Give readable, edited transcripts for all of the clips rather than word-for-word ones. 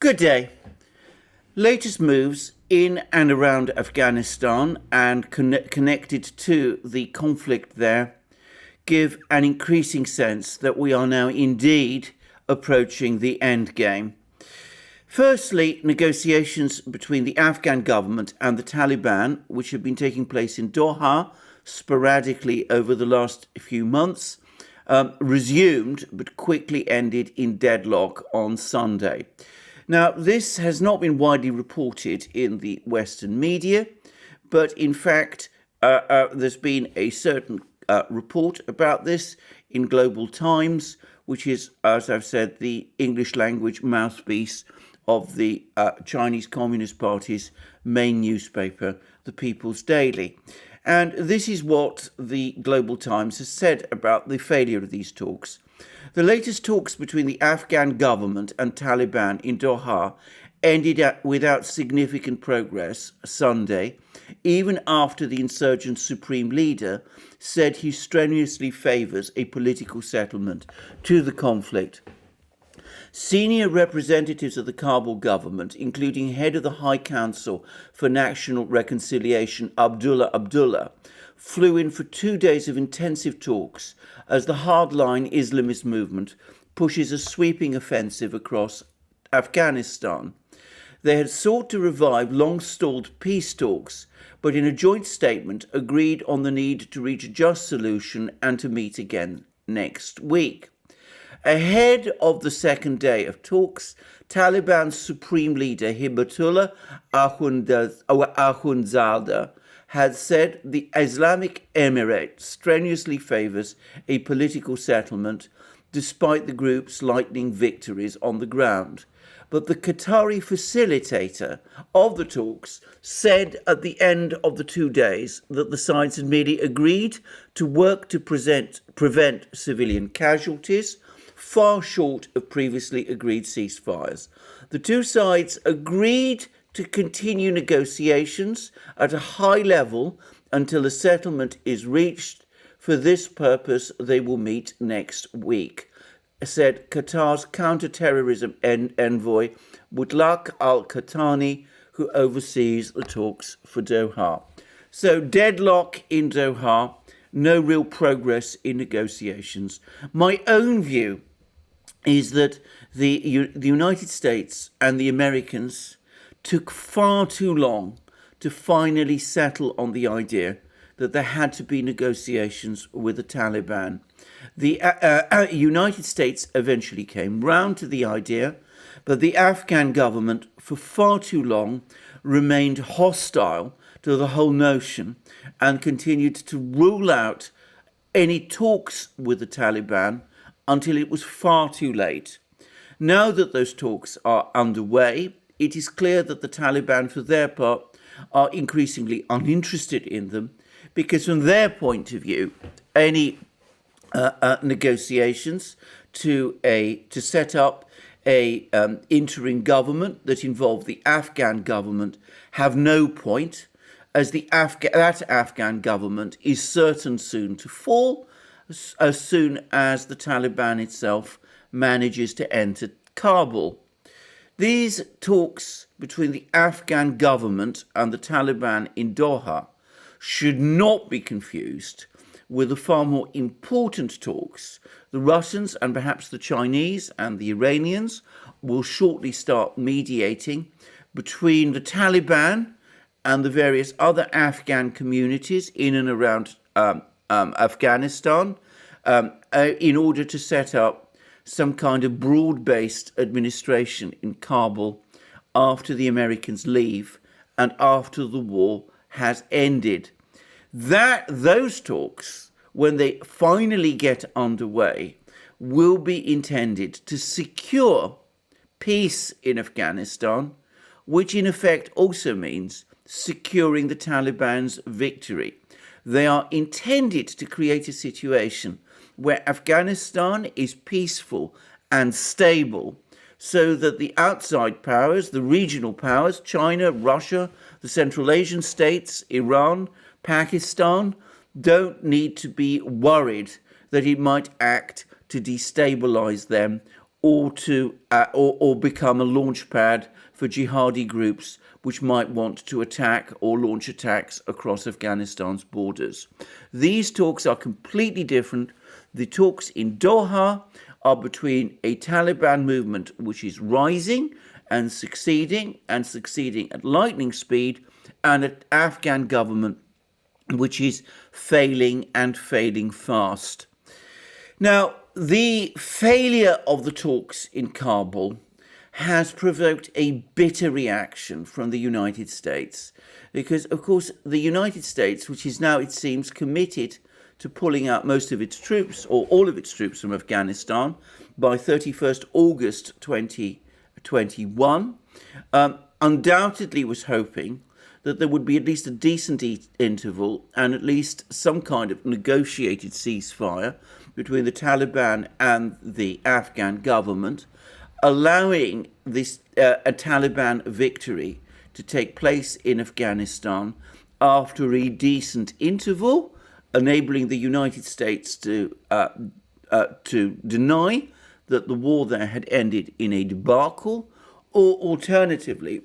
Good day. Latest moves in and around Afghanistan and connected to the conflict there give an increasing sense that we are now indeed approaching the end game. Firstly, negotiations between the Afghan government and the Taliban, which have been taking place in Doha sporadically over the last few months, resumed but quickly ended in deadlock on Sunday. Now, this has not been widely reported in the Western media, but in fact, there's been a certain report about this in Global Times, which is, as I've said, the English language mouthpiece of the Chinese Communist Party's main newspaper, the People's Daily. And this is what the Global Times has said about the failure of these talks. The latest talks between the Afghan government and Taliban in Doha ended without significant progress Sunday, even after the insurgent supreme leader said he strenuously favours a political settlement to the conflict. Senior representatives of the Kabul government, including head of the High Council for National Reconciliation, Abdullah, flew in for 2 days of intensive talks as the hardline Islamist movement pushes a sweeping offensive across Afghanistan. They had sought to revive long-stalled peace talks, but in a joint statement agreed on the need to reach a just solution and to meet again next week. Ahead of the second day of talks, Taliban's supreme leader Hibatullah Akhundzada had said the Islamic Emirate strenuously favours a political settlement despite the group's lightning victories on the ground. But the Qatari facilitator of the talks said at the end of the 2 days that the sides had merely agreed to work to prevent civilian casualties, far short of previously agreed ceasefires. The two sides agreed to continue negotiations at a high level until a settlement is reached. For this purpose, they will meet next week, said Qatar's counter-terrorism envoy Mutlaq al-Qahtani, who oversees the talks for Doha. So deadlock in Doha, no real progress in negotiations. My own view is that the United States and the Americans took far too long to finally settle on the idea that there had to be negotiations with the Taliban. The United States eventually came round to the idea, but the Afghan government for far too long remained hostile to the whole notion and continued to rule out any talks with the Taliban until it was far too late. Now that those talks are underway, it is clear that the Taliban, for their part, are increasingly uninterested in them because, from their point of view, any negotiations to set up a interim government that involve the Afghan government have no point, as that Afghan government is certain soon to fall as soon as the Taliban itself manages to enter Kabul. These talks between the Afghan government and the Taliban in Doha should not be confused with the far more important talks the Russians and perhaps the Chinese and the Iranians will shortly start mediating between the Taliban and the various other Afghan communities in and around Afghanistan in order to set up some kind of broad-based administration in Kabul after the Americans leave and after the war has ended. Those talks, when they finally get underway, will be intended to secure peace in Afghanistan, which in effect also means securing the Taliban's victory. They are intended to create a situation where Afghanistan is peaceful and stable so that the outside powers, the regional powers, China, Russia, the Central Asian states, Iran, Pakistan, don't need to be worried that it might act to destabilize them or to or become a launch pad for jihadi groups which might want to attack or launch attacks across Afghanistan's borders. These talks are completely different. The talks in Doha are between a Taliban movement which is rising and succeeding at lightning speed, and an Afghan government which is failing and failing fast. Now, the failure of the talks in Kabul has provoked a bitter reaction from the United States because, of course, the United States, which is now, it seems, committed to pulling out most of its troops or all of its troops from Afghanistan by 31st August 2021, undoubtedly was hoping that there would be at least a decent interval and at least some kind of negotiated ceasefire between the Taliban and the Afghan government, allowing this a Taliban victory to take place in Afghanistan after a decent interval, enabling the United States to deny that the war there had ended in a debacle, or alternatively,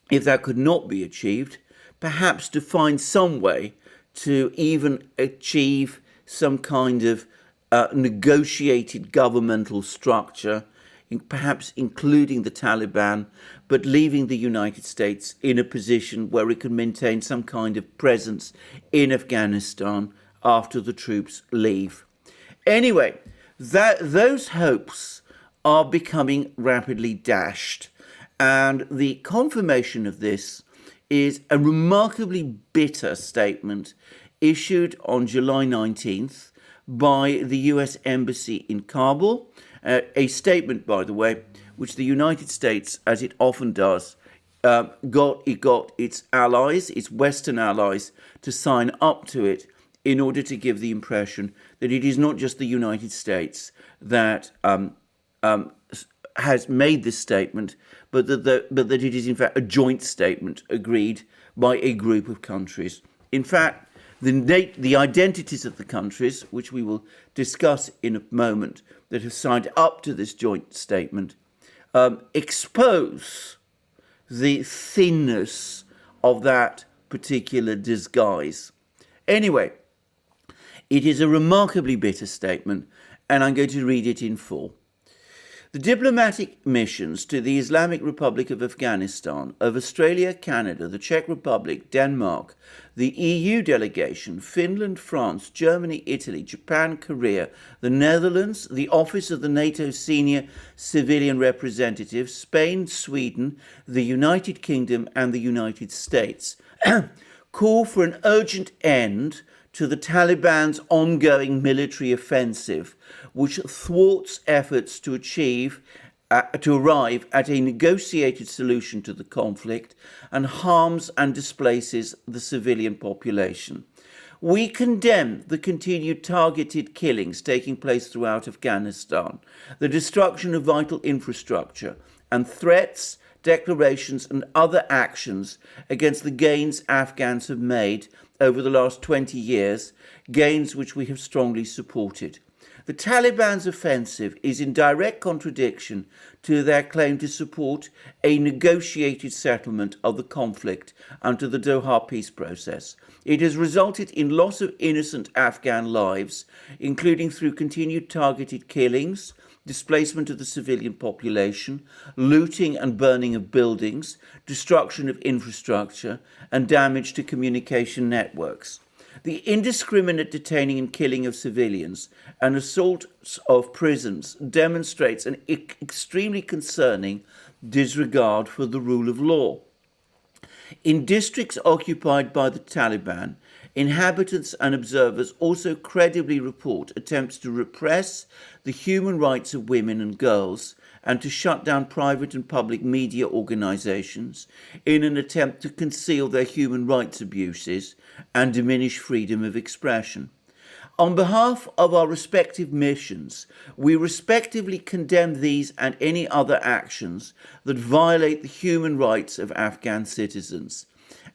if that could not be achieved, perhaps to find some way to even achieve some kind of negotiated governmental structure, perhaps including the Taliban, but leaving the United States in a position where it could maintain some kind of presence in Afghanistan after the troops leave. Anyway, those hopes are becoming rapidly dashed. And the confirmation of this is a remarkably bitter statement issued on July 19th by the US Embassy in Kabul, a statement, by the way, which the United States, as it often does, got its allies, its Western allies, to sign up to it in order to give the impression that it is not just the United States that has made this statement, but that it is in fact a joint statement agreed by a group of countries. In fact, the identities of the countries, which we will discuss in a moment, that have signed up to this joint statement, expose the thinness of that particular disguise. Anyway, it is a remarkably bitter statement, and I'm going to read it in full. The diplomatic missions to the Islamic Republic of Afghanistan of Australia, Canada, the Czech Republic, Denmark, the EU delegation, Finland, France, Germany, Italy, Japan, Korea, the Netherlands, the Office of the NATO Senior Civilian Representative, Spain, Sweden, the United Kingdom, and the United States call for an urgent end to the Taliban's ongoing military offensive, which thwarts efforts to arrive at a negotiated solution to the conflict and harms and displaces the civilian population. We condemn the continued targeted killings taking place throughout Afghanistan, the destruction of vital infrastructure, and threats, declarations, and other actions against the gains Afghans have made over the last 20 years, gains which we have strongly supported. The Taliban's offensive is in direct contradiction to their claim to support a negotiated settlement of the conflict under the Doha peace process. It has resulted in loss of innocent Afghan lives, including through continued targeted killings, displacement of the civilian population, looting and burning of buildings, destruction of infrastructure, and damage to communication networks. The indiscriminate detaining and killing of civilians and assault of prisons demonstrates an extremely concerning disregard for the rule of law. In districts occupied by the Taliban, inhabitants and observers also credibly report attempts to repress the human rights of women and girls and to shut down private and public media organizations in an attempt to conceal their human rights abuses and diminish freedom of expression. On behalf of our respective missions, we respectively condemn these and any other actions that violate the human rights of Afghan citizens.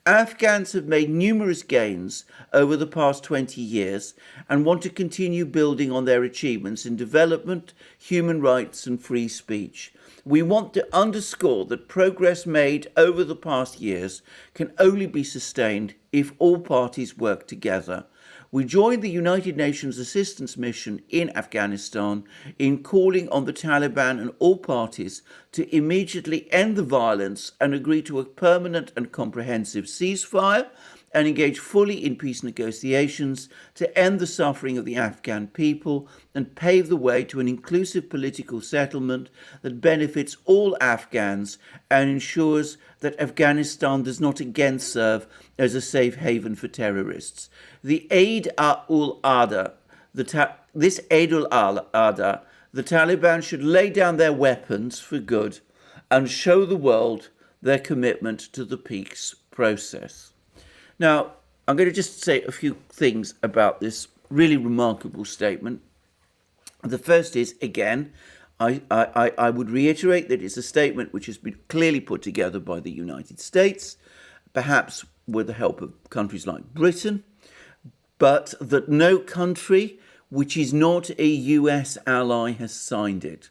Afghans have made numerous gains over the past 20 years and want to continue building on their achievements in development, human rights and free speech. We want to underscore that progress made over the past years can only be sustained if all parties work together. We joined the United Nations Assistance Mission in Afghanistan in calling on the Taliban and all parties to immediately end the violence and agree to a permanent and comprehensive ceasefire and engage fully in peace negotiations to end the suffering of the Afghan people and pave the way to an inclusive political settlement that benefits all Afghans and ensures that Afghanistan does not again serve as a safe haven for terrorists. The Eid al-Adha, this Eid al-Adha, the Taliban should lay down their weapons for good and show the world their commitment to the peace process. Now, I'm going to just say a few things about this really remarkable statement. The first is, again, I would reiterate that it's a statement which has been clearly put together by the United States, perhaps with the help of countries like Britain, but that no country which is not a US ally has signed it.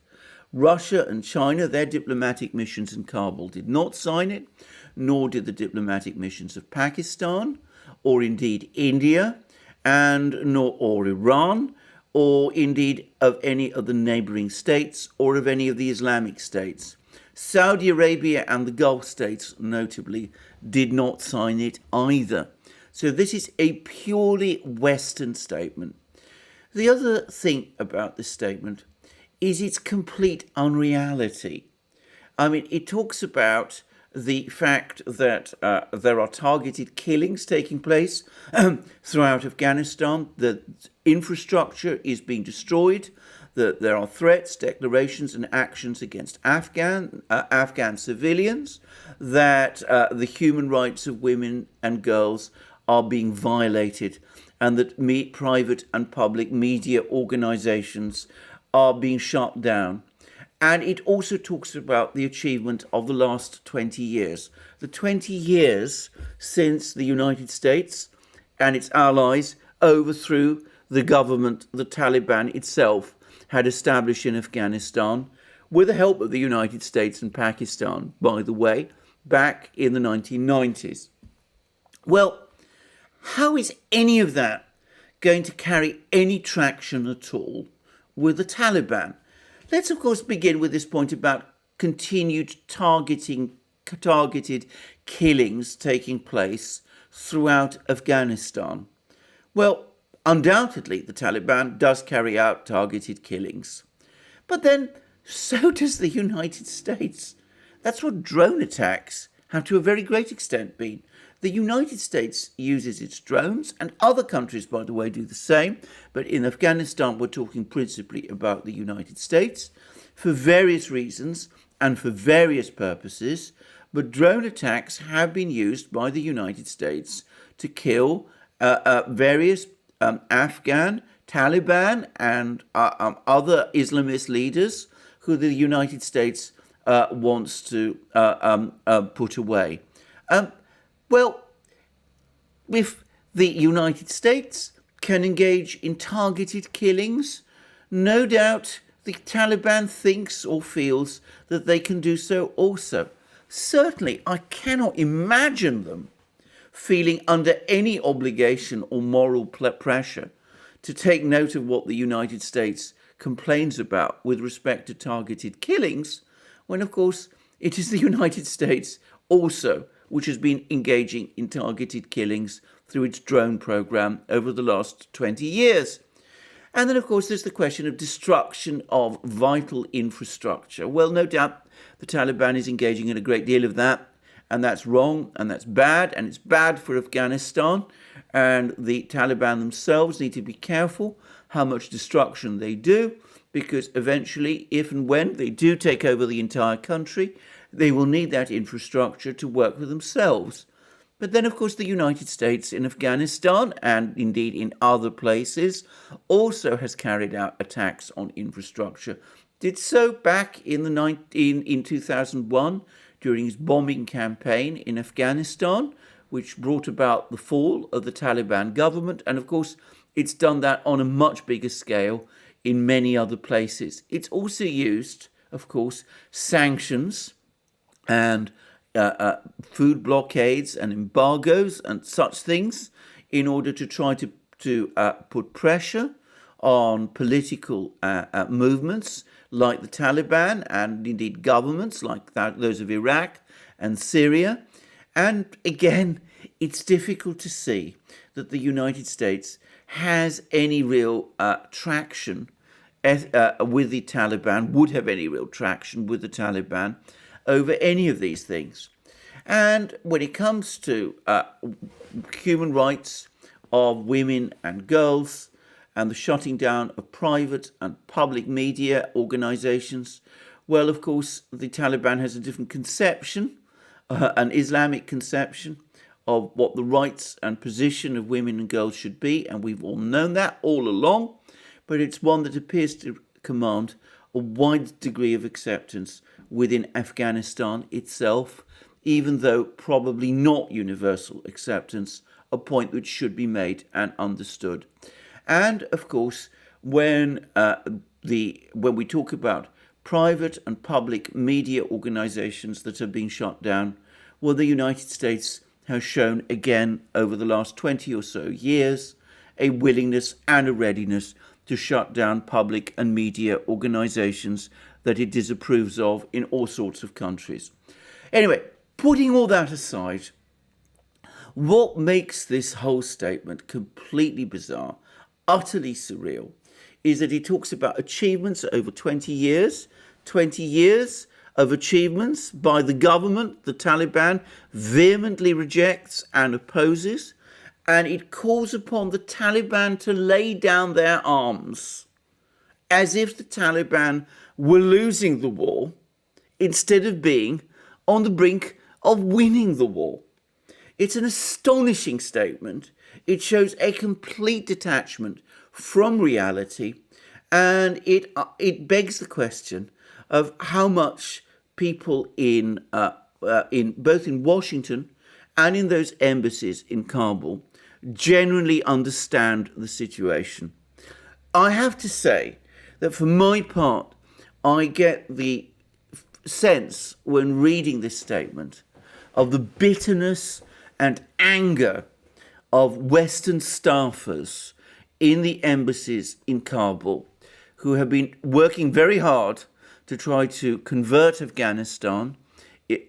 Russia and China, their diplomatic missions in Kabul did not sign it, nor did the diplomatic missions of Pakistan, or indeed India, or Iran, or indeed of any of the neighboring states, or of any of the Islamic states. Saudi Arabia and the Gulf states, notably, did not sign it either. So this is a purely Western statement. The other thing about this statement is its complete unreality. I mean, it talks about the fact that there are targeted killings taking place throughout Afghanistan, that infrastructure is being destroyed, that there are threats, declarations and actions against Afghan civilians, that the human rights of women and girls are being violated, and that private and public media organizations are being shut down. And it also talks about the achievement of the last 20 years. The 20 years since the United States and its allies overthrew the government the Taliban itself had established in Afghanistan, with the help of the United States and Pakistan, by the way, back in the 1990s. Well, how is any of that going to carry any traction at all with the Taliban? Let's, of course, begin with this point about continued targeted killings taking place throughout Afghanistan. Well, undoubtedly, the Taliban does carry out targeted killings. But then, so does the United States. That's what drone attacks have to a very great extent been. The United States uses its drones, and other countries, by the way, do the same. But in Afghanistan, we're talking principally about the United States for various reasons and for various purposes. But drone attacks have been used by the United States to kill various Afghan, Taliban, and other Islamist leaders who the United States wants to put away. Well, if the United States can engage in targeted killings, no doubt the Taliban thinks or feels that they can do so also. Certainly, I cannot imagine them feeling under any obligation or moral pressure to take note of what the United States complains about with respect to targeted killings, when, of course, it is the United States also which has been engaging in targeted killings through its drone program over the last 20 years. And then, of course, there's the question of destruction of vital infrastructure. Well, no doubt the Taliban is engaging in a great deal of that, and that's wrong, and that's bad, and it's bad for Afghanistan. And the Taliban themselves need to be careful how much destruction they do, because eventually, if and when they do take over the entire country, they will need that infrastructure to work for themselves. But then, of course, the United States in Afghanistan, and indeed in other places, also has carried out attacks on infrastructure. Did so back in 2001 during its bombing campaign in Afghanistan, which brought about the fall of the Taliban government. And of course, it's done that on a much bigger scale in many other places. It's also used, of course, sanctions and food blockades and embargoes and such things in order to try to put pressure on political movements like the Taliban and indeed governments like those of Iraq and Syria. And again, it's difficult to see that the United States has any real traction with the Taliban, would have any real traction with the Taliban over any of these things. And when it comes to human rights of women and girls and the shutting down of private and public media organizations, well, of course, the Taliban has a different conception, an Islamic conception of what the rights and position of women and girls should be, and we've all known that all along, but it's one that appears to command a wide degree of acceptance within Afghanistan itself, even though probably not universal acceptance, a point which should be made and understood. And of course, when we talk about private and public media organizations that have been shut down, well, the United States has shown again over the last 20 or so years a willingness and a readiness to shut down public and media organizations that it disapproves of in all sorts of countries. Anyway, putting all that aside, what makes this whole statement completely bizarre, utterly surreal, is that he talks about achievements over 20 years of achievements by the government the Taliban vehemently rejects and opposes, and it calls upon the Taliban to lay down their arms, as if the Taliban were losing the war instead of being on the brink of winning the war. It's an astonishing statement. It shows a complete detachment from reality, and it begs the question of how much people in both in Washington and in those embassies in Kabul genuinely understand the situation. I have to say that for my part, I get the sense when reading this statement of the bitterness and anger of Western staffers in the embassies in Kabul who have been working very hard to try to convert Afghanistan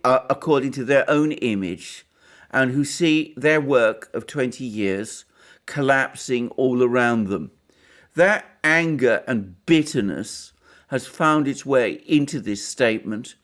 according to their own image, and who see their work of 20 years collapsing all around them. That anger and bitterness has found its way into this statement,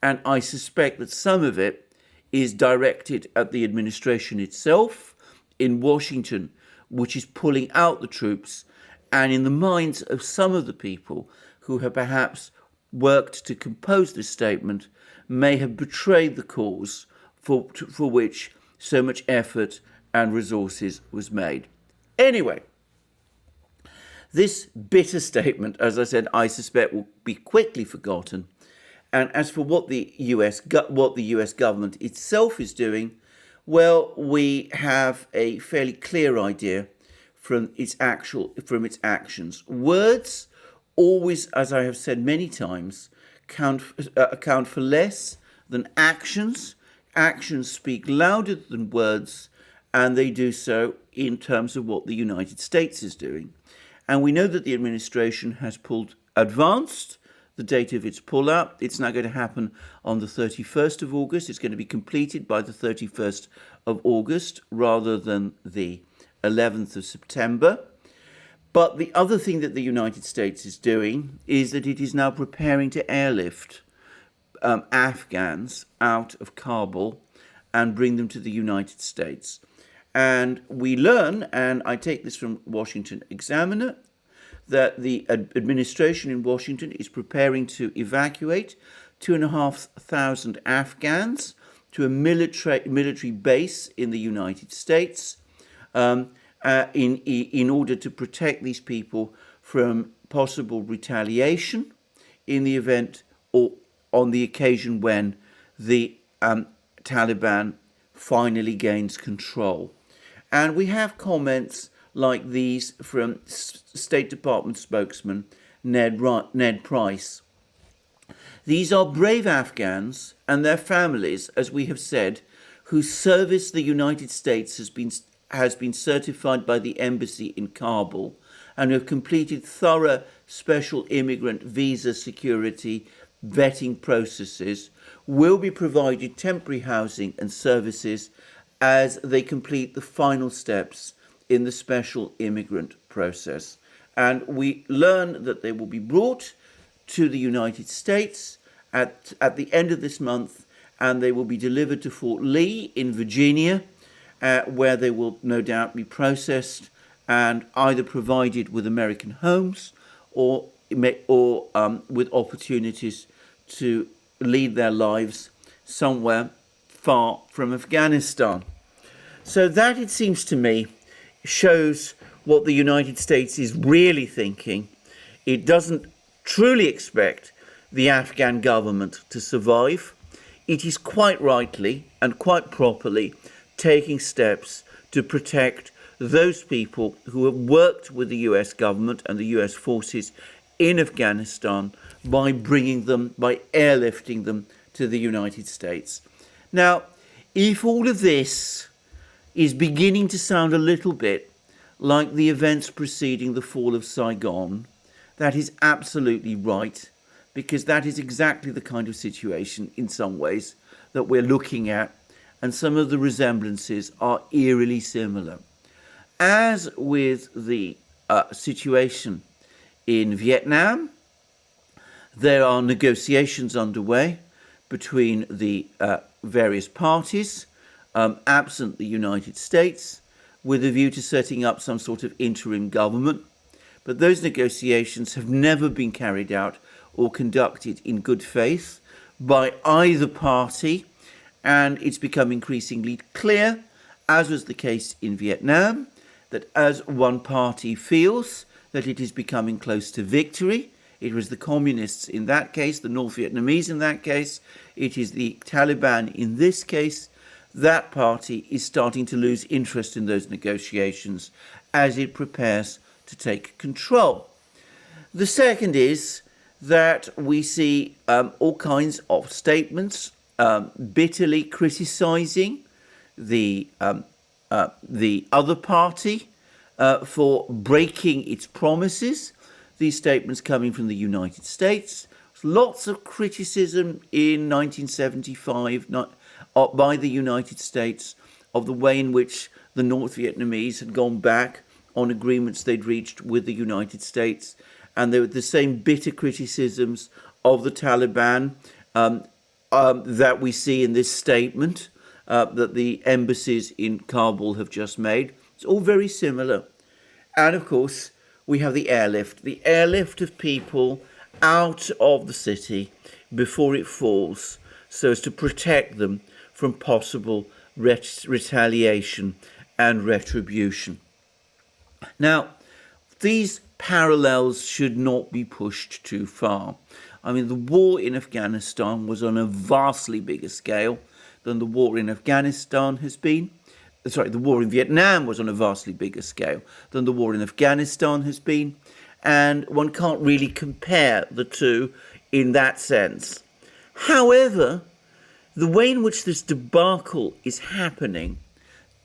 and I suspect that some of it is directed at the administration itself in Washington, which is pulling out the troops, and in the minds of some of the people who have perhaps worked to compose this statement may have betrayed the cause for which so much effort and resources was made. Anyway, this bitter statement, as I said, I suspect will be quickly forgotten. And as for what the US government itself is doing, well, we have a fairly clear idea from its actions. Words always, as I have said many times, account for less than actions. Actions speak louder than words, and they do so in terms of what the United States is doing. And we know that the administration has advanced the date of its pull-out. It's now going to happen on the 31st of August. It's going to be completed by the 31st of August rather than the 11th of September. But the other thing that the United States is doing is that it is now preparing to airlift Afghans out of Kabul and bring them to the United States. And we learn, and I take this from Washington Examiner, that the administration in Washington is preparing to evacuate 2,500 Afghans to a military base in the United States in order to protect these people from possible retaliation in the event or on the occasion when the Taliban finally gains control. And we have comments like these from State Department spokesman Ned Price. These are brave Afghans and their families, as we have said, whose service the United States has been certified by the embassy in Kabul and who have completed thorough special immigrant visa security vetting processes, will be provided temporary housing and services as they complete the final steps in the special immigrant process. And we learn that they will be brought to the United States at the end of this month, and they will be delivered to Fort Lee in Virginia, where they will no doubt be processed and either provided with American homes or with opportunities to lead their lives somewhere far from Afghanistan. So that, it seems to me, shows what the United States is really thinking. It doesn't truly expect the Afghan government to survive. It is quite rightly and quite properly taking steps to protect those people who have worked with the US government and the US forces in Afghanistan by airlifting them to the United States. Now, if all of this is beginning to sound a little bit like the events preceding the fall of Saigon, that is absolutely right, because that is exactly the kind of situation, in some ways, that we're looking at, and some of the resemblances are eerily similar. As with the situation in Vietnam, there are negotiations underway between the various parties, absent the United States, with a view to setting up some sort of interim government. But those negotiations have never been carried out or conducted in good faith by either party, and it's become increasingly clear, as was the case in Vietnam, that as one party feels that it is becoming close to victory, it was the communists in that case, the North Vietnamese in that case, it is the Taliban in this case, that party is starting to lose interest in those negotiations as it prepares to take control. The second is that we see all kinds of statements bitterly criticizing the other party for breaking its promises. These statements coming from the United States. Lots of criticism in 1975 by the United States of the way in which the North Vietnamese had gone back on agreements they'd reached with the United States. And there were the same bitter criticisms of the Taliban that we see in this statement that the embassies in Kabul have just made. It's all very similar. And of course, we have the airlift of people out of the city before it falls, so as to protect them from possible retaliation and retribution. Now, these parallels should not be pushed too far. I mean, the war in Afghanistan was on a vastly bigger scale than the war in Afghanistan has been. Sorry, the war in Vietnam was on a vastly bigger scale than the war in Afghanistan has been. And one can't really compare the two in that sense. However, the way in which this debacle is happening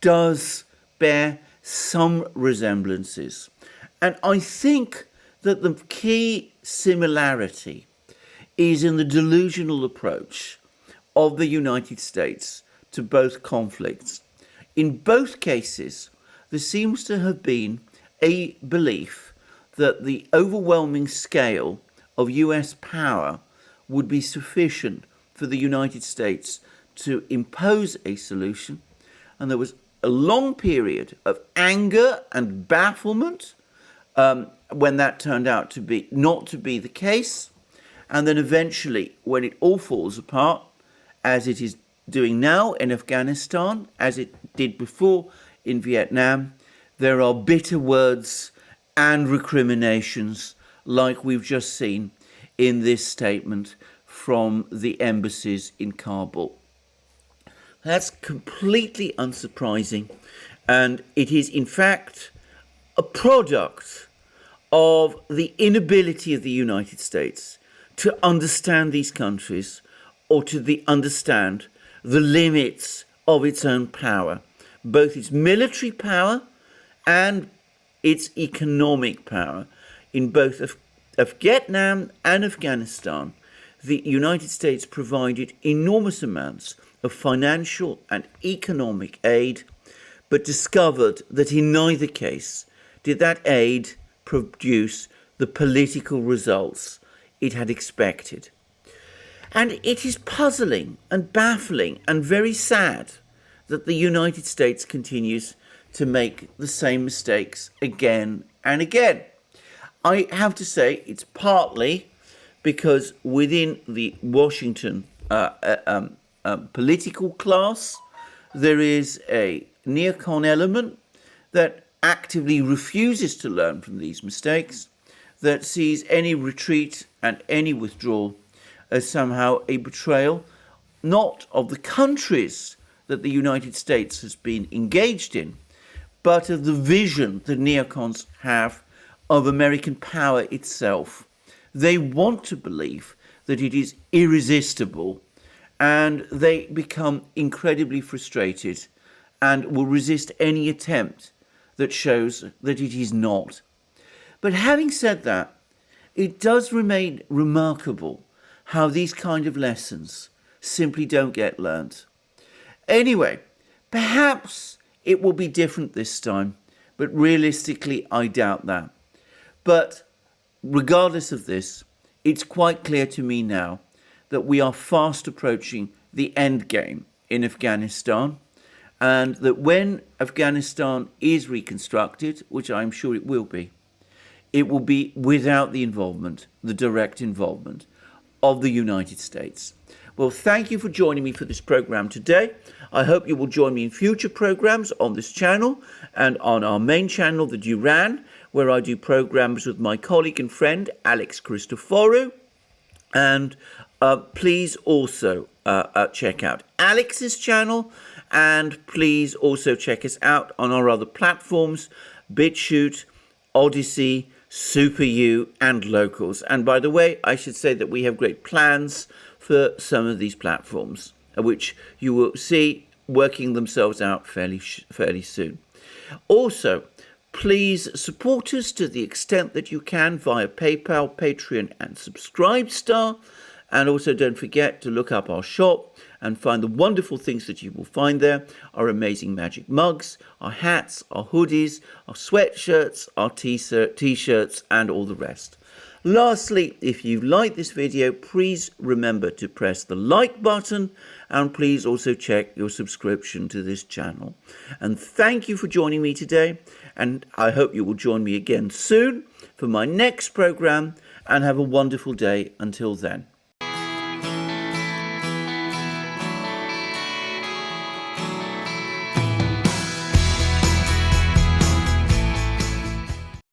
does bear some resemblances. And I think that the key similarity is in the delusional approach of the United States to both conflicts. In both cases, there seems to have been a belief that the overwhelming scale of US power would be sufficient for the United States to impose a solution. And there was a long period of anger and bafflement when that turned out to be not to be the case. And then eventually, when it all falls apart, as it is doing now in Afghanistan, as it did before in Vietnam, there are bitter words and recriminations like we've just seen in this statement from the embassies in Kabul. That's completely unsurprising, and it is in fact a product of the inability of the United States to understand these countries or to understand the limits of its own power, both its military power and its economic power. In both Vietnam and Afghanistan, the United States provided enormous amounts of financial and economic aid, but discovered that in neither case did that aid produce the political results it had expected. And it is puzzling and baffling and very sad that the United States continues to make the same mistakes again and again. I have to say it's partly because within the Washington political class, there is a neocon element that actively refuses to learn from these mistakes, that sees any retreat and any withdrawal as somehow a betrayal, not of the countries that the United States has been engaged in, but of the vision the neocons have of American power itself. They want to believe that it is irresistible, and they become incredibly frustrated and will resist any attempt that shows that it is not. But having said that, it does remain remarkable how these kind of lessons simply don't get learnt. Anyway, perhaps it will be different this time, but realistically I doubt that. But regardless of this, it's quite clear to me now that we are fast approaching the end game in Afghanistan, and that when Afghanistan is reconstructed, which I'm sure it will be without the involvement, the direct involvement of the United States. Well, thank you for joining me for this program today. I hope you will join me in future programs on this channel and on our main channel, the Duran, where I do programs with my colleague and friend, Alex Christoforou. And please also check out Alex's channel, and please also check us out on our other platforms, BitChute, ODYSEE, SuperU, and Locals. And by the way, I should say that we have great plans for some of these platforms, which you will see working themselves out fairly soon. Also, please support us to the extent that you can via PayPal, Patreon, and Subscribestar. And also don't forget to look up our shop and find the wonderful things that you will find there. Our amazing magic mugs, our hats, our hoodies, our sweatshirts, our t-shirts, and all the rest. Lastly, if you like this video, please remember to press the like button, and please also check your subscription to this channel. And thank you for joining me today, and I hope you will join me again soon for my next program, and have a wonderful day until then.